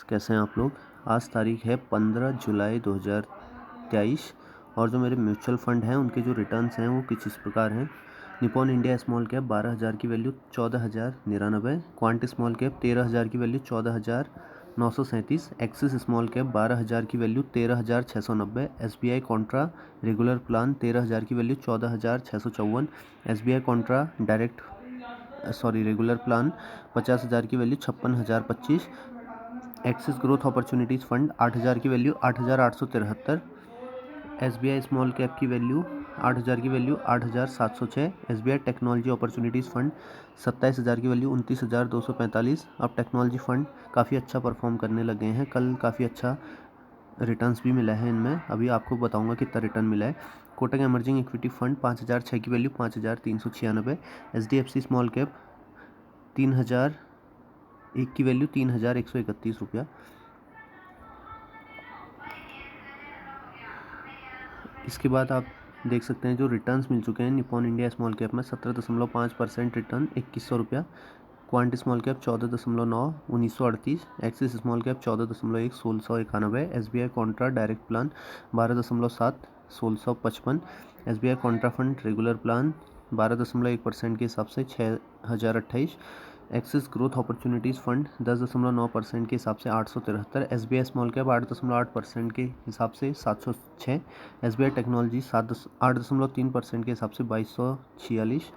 कैसे हैं आप लोग। आज तारीख है 15 जुलाई 2023 और जो मेरे म्यूचुअल फंड हैं उनके जो रिटर्न्स हैं वो कुछ इस प्रकार हैं। निपॉन इंडिया स्मॉल कैप 12,000 की वैल्यू 14,099, क्वांट स्मॉल कैप 13,000 की वैल्यू 14,937, एक्सिस स्मॉल कैप 12,000 की value 13,690, SBI Contra regular plan 13,000 की value 14,654, SBI Contra regular plan 50,000 की value 56,025, axis growth opportunities fund 8,000 की वैल्यू 8,873, SBI स्मॉल कैप की value 8,000 की value 8,706, SBI technology opportunities fund 27,000 की value 29,245। अब technology fund काफ़ी अच्छा परफॉर्म करने लगे हैं, कल काफ़ी अच्छा रिटर्न्स भी मिला है इनमें, अभी आपको बताऊंगा कितना रिटर्न मिला है। कोटक एमर्जिंग इक्विटी फंड 5,006 की वैल्यू 5,396, SDFC स्मॉल कैप 3,001 की वैल्यू 3,131 रुपया। इसके बाद आप देख सकते हैं जो रिटर्न्स मिल चुके हैं निपॉन इंडिया स्मॉल कैप में 17.5% रिटर्न 2,100 रुपया, quant small cap 14.9 1938, axis small cap 14.1 1691, SBI Contra direct plan 12.7 1655, SBI Contra fund regular plan 12.1% के हिसाब से 6,028, एक्सिस ग्रोथ अपॉर्चुनिटीज़ फंड 10.9% के हिसाब से 873, SBI स्मॉल कैप 8.8% के हिसाब से 706, SBI टेक्नोलॉजी 8.3% के हिसाब से 2,246,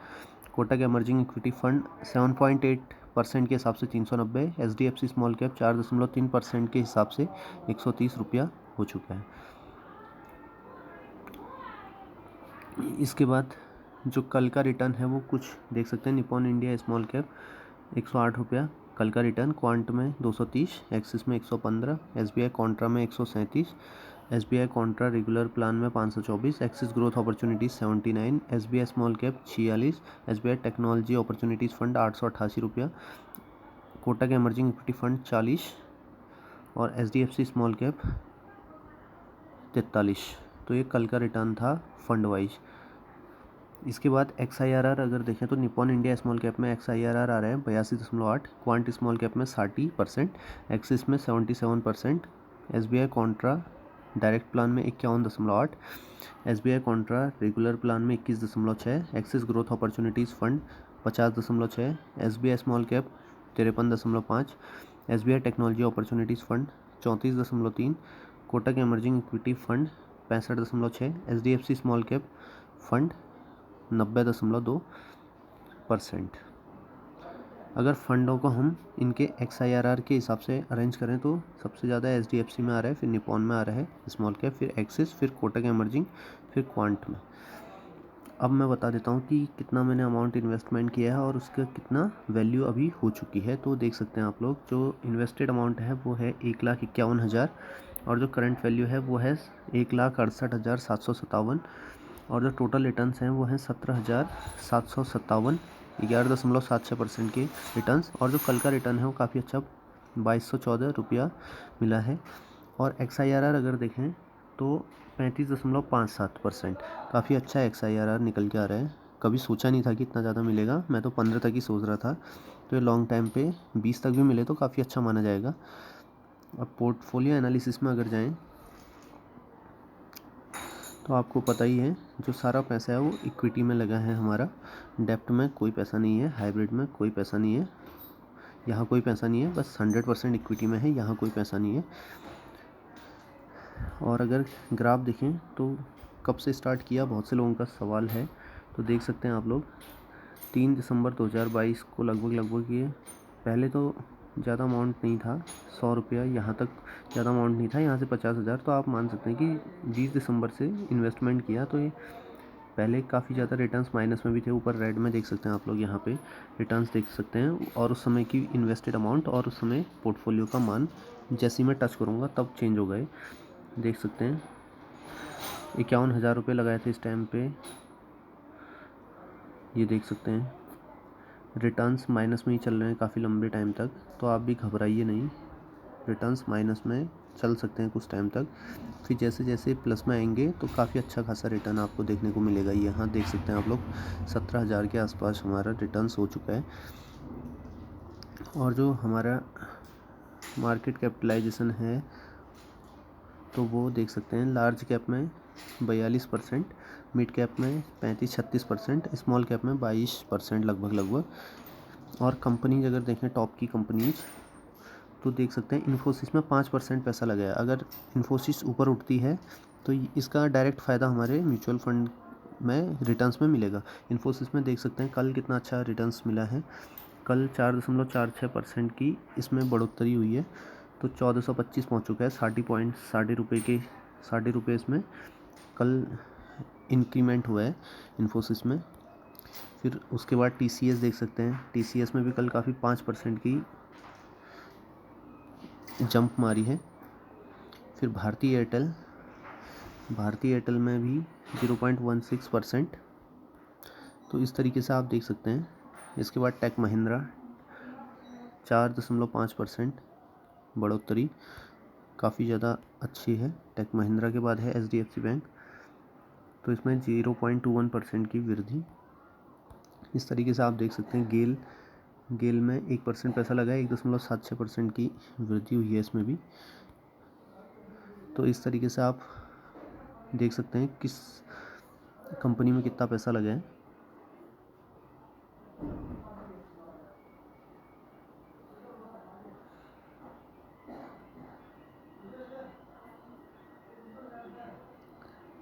कोटक एमर्जिंग इक्विटी फंड 7.8% के हिसाब से 390, SDFC स्मॉल कैप 4.3% के हिसाब से 130 रुपया हो चुका है। इसके बाद जो कल का रिटर्न है वो कुछ देख सकते हैं। निपॉन इंडिया स्मॉल कैप 108 रुपया कल का रिटर्न, क्वांट में 230, एक्सिस में 115, SBI कॉन्ट्रा में 137, SBI कॉन्ट्रा रेगुलर प्लान में 524, axis growth opportunities 79, SBI small cap 46, SBI technology opportunities fund 888 रुपया, कोटक एमर्जिंग इक्विटी फंड 40 और SDFC स्मॉल कैप 43। तो ये कल का रिटर्न था फंड वाइज। इसके बाद XIRR अगर देखें तो निपॉन इंडिया स्मॉल कैप में XIRR आ रहा है 82.8, क्वांट स्मॉल कैप में 60%, एक्सिस में 77%, SBI कॉन्ट्रा डायरेक्ट प्लान में 51.8, SBI कॉन्ट्रा रेगुलर प्लान में 21.6, axis growth opportunities fund 50.6, SBI small cap 53.5, SBI technology opportunities fund 34.3, Kotak emerging equity fund 65.6, SDFC small cap fund 90.2%। अगर फंडों को हम इनके XIRR के हिसाब से अरेंज करें तो सबसे ज़्यादा SDFC में आ रहा है, फिर निपॉन में आ रहा है स्मॉल कैप, फिर एक्सिस, फिर कोटक एमर्जिंग, फिर क्वांट में। अब मैं बता देता हूँ कि कितना मैंने अमाउंट इन्वेस्टमेंट किया है और उसका कितना वैल्यू अभी हो चुकी है। तो देख सकते हैं आप लोग, जो इन्वेस्टेड अमाउंट है वो है 1,51,000 और जो करंट वैल्यू है वो है 1,68,757 और जो टोटल रिटर्न्स हैं वो हैं 17,757, 11.76% के रिटर्न्स। और जो कल का रिटर्न है वो काफ़ी अच्छा 2,214 रुपया मिला है। और XIRR अगर देखें तो 35.57%, काफ़ी अच्छा XIRR निकल के आ रहा है। कभी सोचा नहीं था कि इतना ज़्यादा मिलेगा, मैं तो 15 तक ही सोच रहा था, तो ये लॉन्ग टाइम पे 20 तक भी मिले तो काफ़ी अच्छा माना जाएगा। अब पोर्टफोलियो एनालिसिस में अगर जाएँ तो आपको पता ही है जो सारा पैसा है वो इक्विटी में लगा है हमारा, डेप्ट में कोई पैसा नहीं है, हाइब्रिड में कोई पैसा नहीं है, यहाँ कोई पैसा नहीं है, बस 100% इक्विटी में है, यहाँ कोई पैसा नहीं है। और अगर ग्राफ देखें तो कब से स्टार्ट किया, बहुत से लोगों का सवाल है, तो देख सकते हैं आप लोग 3 दिसंबर 2022 को लगभग ये पहले तो ज़्यादा अमाउंट नहीं था, 100 रुपया, यहाँ तक ज़्यादा अमाउंट नहीं था, यहाँ से 50,000, तो आप मान सकते हैं कि 20 दिसंबर से इन्वेस्टमेंट किया तो ये पहले काफ़ी ज़्यादा रिटर्न्स माइनस में भी थे। ऊपर रेड में देख सकते हैं आप लोग, यहाँ पे रिटर्न्स देख सकते हैं और उस समय की इन्वेस्टेड अमाउंट और उस समय पोर्टफोलियो का मान जैसे ही मैं टच करूँगा तब चेंज हो गए। देख सकते हैं 51,000 रुपये लगाए थे इस टाइम पे, ये देख सकते हैं रिटर्न्स माइनस में ही चल रहे हैं काफ़ी लंबे टाइम तक, तो आप भी घबराइए नहीं, रिटर्न्स माइनस में चल सकते हैं कुछ टाइम तक, फिर जैसे जैसे प्लस में आएंगे तो काफ़ी अच्छा खासा रिटर्न आपको देखने को मिलेगा। यहाँ देख सकते हैं आप लोग 17,000 के आसपास हमारा रिटर्न्स हो चुका है। और जो हमारा मार्केट कैपिटलाइजेशन है तो वो देख सकते हैं लार्ज कैप में 42%, मिड कैप में 35-36%, स्मॉल कैप में 22% लगभग। और कंपनीज अगर देखें टॉप की कंपनीज तो देख सकते हैं इन्फोसिस में 5% पैसा लगा है। अगर इन्फोसिस ऊपर उठती है तो इसका डायरेक्ट फ़ायदा हमारे म्यूचुअल फंड में रिटर्न्स में मिलेगा। इन्फोसिस में देख सकते हैं कल कितना अच्छा रिटर्न्स मिला है, कल 4.46% की इसमें बढ़ोतरी हुई है, तो 1425 पहुँच चुका है। 60 रुपये इसमें कल इंक्रीमेंट हुआ है इन्फोसिस में। फिर उसके बाद TCS देख सकते हैं, TCS में भी कल काफ़ी 5% की जंप मारी है। फिर भारती एयरटेल में भी 0.16%। तो इस तरीके से आप देख सकते हैं। इसके बाद टेक महिंद्रा 4.5% बढ़ोतरी काफ़ी ज़्यादा अच्छी है। टेक महिंद्रा के बाद है HDFC बैंक, तो इसमें 0.21% की वृद्धि। इस तरीके से आप देख सकते हैं गेल में 1% पैसा लगा है, 1.76% की वृद्धि हुई है इसमें भी। तो इस तरीके से आप देख सकते हैं किस कंपनी में कितना पैसा लगा है।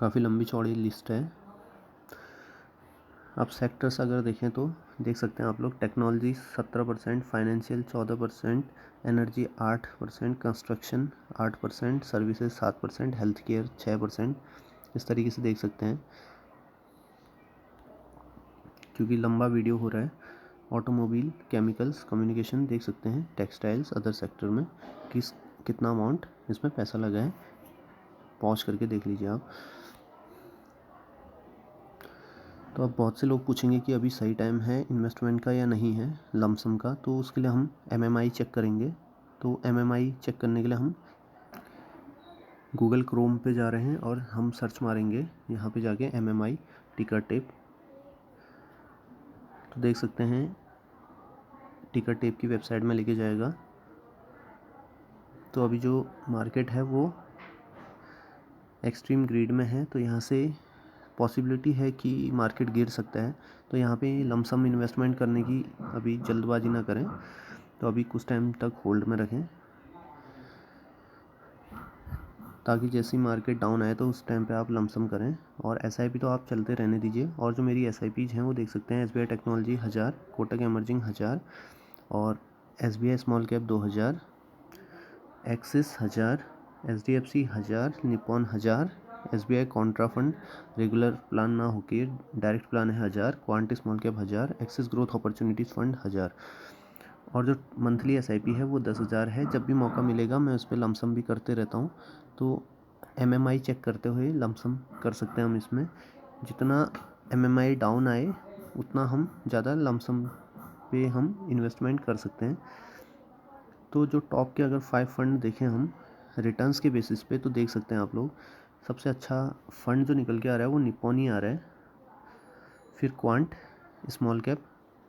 काफ़ी लंबी चौड़ी लिस्ट है। अब सेक्टर्स अगर देखें तो देख सकते हैं आप लोग, technology 17%, financial 14%, energy 8%, construction 8%, services 7%, health care 6%। इस तरीके से देख सकते हैं। क्योंकि लंबा वीडियो हो रहा है, ऑटोमोबाइल, केमिकल्स, कम्युनिकेशन देख सकते हैं, टेक्सटाइल्स, अदर सेक्टर में कितना अमाउंट इसमें पैसा लगा है, पॉज करके देख लीजिए आप। तो अब बहुत से लोग पूछेंगे कि अभी सही टाइम है इन्वेस्टमेंट का या नहीं है लमसम का, तो उसके लिए हम MMI चेक करेंगे। तो MMI चेक करने के लिए हम गूगल क्रोम पे जा रहे हैं और हम सर्च मारेंगे यहाँ पे जाके MMI टिकर टेप। तो देख सकते हैं टिकर टेप की वेबसाइट में लेके जाएगा। तो अभी जो मार्केट है वो एक्सट्रीम ग्रीड में है, तो यहाँ से पॉसिबिलिटी है कि मार्केट गिर सकता है। तो यहाँ पे लमसम इन्वेस्टमेंट करने की अभी जल्दबाजी ना करें, तो अभी कुछ टाइम तक होल्ड में रखें, ताकि जैसी मार्केट डाउन आए तो उस टाइम पे आप लमसम करें। और SIP तो आप चलते रहने दीजिए। और जो मेरी SIPs हैं वो देख सकते हैं, SBI टेक्नोलॉजी 1000, कोटक एमर्जिंग 1000, और SBI small cap 2000, axis 1000, HDFC 1000, Nippon 1000, SBI Contra fund regular plan ना होके डायरेक्ट प्लान है 1000, quant small cap 1000, axis growth opportunities fund 1000। और जो मंथली SIP है वो 10,000 है। जब भी मौका मिलेगा मैं उस पर लमसम भी करते रहता हूँ। तो MMI चेक करते हुए लमसम कर सकते हैं हम इसमें। जितना MMI डाउन आए उतना हम ज़्यादा लमसम पे हम इन्वेस्टमेंट कर सकते हैं। तो जो टॉप के अगर 5 फंड देखें हम रिटर्न्स के बेसिस पे, तो देख सकते हैं आप लोग, सबसे अच्छा फंड जो निकल के आ रहा है वो निपॉन ही आ रहा है। फिर क्वांट स्मॉल कैप,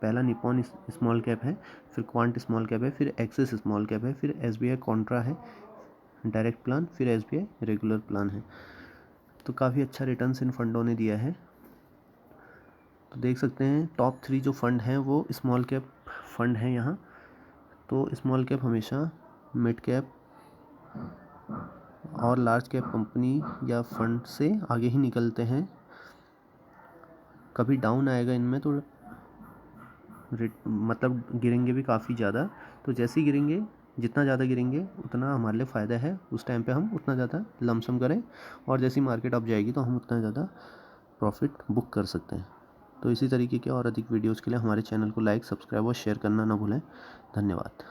पहला निपॉन स्मॉल कैप है, फिर क्वांट स्मॉल कैप है, फिर एक्सिस स्मॉल कैप है, फिर SBI कॉन्ट्रा है डायरेक्ट प्लान, फिर SBI रेगुलर प्लान है। तो काफ़ी अच्छा रिटर्न्स इन फंडों ने दिया है। तो देख सकते हैं टॉप 3 जो फंड हैं वो स्मॉल कैप फंड हैं यहाँ। तो स्मॉल कैप हमेशा मिड कैप और लार्ज कैप कंपनी या फंड से आगे ही निकलते हैं। कभी डाउन आएगा इनमें तो मतलब गिरेंगे भी काफ़ी ज़्यादा। तो जैसे ही गिरेंगे, जितना ज़्यादा गिरेंगे उतना हमारे लिए फ़ायदा है, उस टाइम पे हम उतना ज़्यादा लमसम करें, और जैसी मार्केट अप जाएगी तो हम उतना ज़्यादा प्रॉफिट बुक कर सकते हैं। तो इसी तरीके के और अधिक वीडियोज़ के लिए हमारे चैनल को लाइक, सब्सक्राइब और शेयर करना ना भूलें। धन्यवाद।